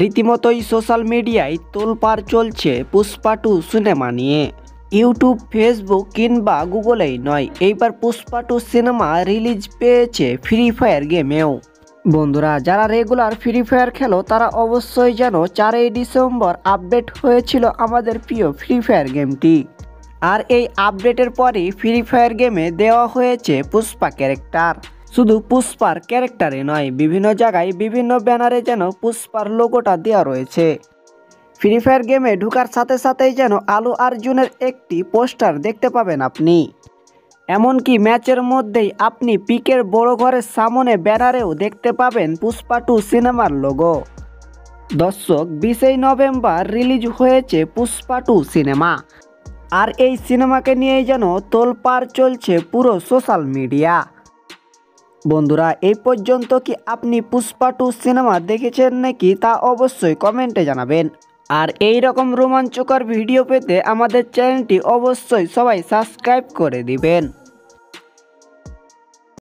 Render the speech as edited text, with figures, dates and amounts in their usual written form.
রীতিমতোই social মিডিয়ায় তোলপাড় চলছে পুষ্পা 2 সিনেমা নিয়ে। ইউটিউব, ফেসবুক কিংবা গুগলেই নয়, এইবার পুষ্পা 2 সিনেমা রিলিজ পেয়েছে ফ্রি ফায়ার গেমেও। বন্ধুরা, যারা রেগুলার ফ্রি ফায়ার খেলো তারা অবশ্যই জানো 4ই ডিসেম্বর আপডেট হয়েছিল আমাদের প্রিয় ফ্রি ফায়ার গেমটি। আর এই আপডেটের পরই ফ্রি ফায়ার গেমে দেওয়া হয়েছে পুষ্পা ক্যারেক্টার। শুধু পুষ্পার ক্যারেক্টারে নয়, বিভিন্ন জায়গায় বিভিন্ন ব্যানারে যেন পুষ্পার লোগোটা দেওয়া রয়েছে। ফ্রি ফায়ার গেমে ঢোকার সাথে সাথেই যেন আলু আর্জুনের একটি পোস্টার দেখতে পাবেন আপনি। এমনকি ম্যাচের মধ্যেই আপনি পিকের বড় ঘরের সামনে ব্যানারেও দেখতে পাবেন পুষ্পা 2 সিনেমার লোগো। দর্শক, 20 নভেম্বর রিলিজ হয়েছে পুষ্পা 2 সিনেমা। আর এই সিনেমাকে নিয়েই যেন তোলপাড় চলছে পুরো সোশ্যাল মিডিয়া। বন্ধুরা, এই পর্যন্ত কি আপনি পুষ্পা 2 সিনেমা দেখেছেন নাকি তা অবশ্যই কমেন্টে জানাবেন। আর এই রকম রোমাঞ্চকর ভিডিও পেতে আমাদের চ্যানেলটি অবশ্যই সবাই সাবস্ক্রাইব করে দিবেন।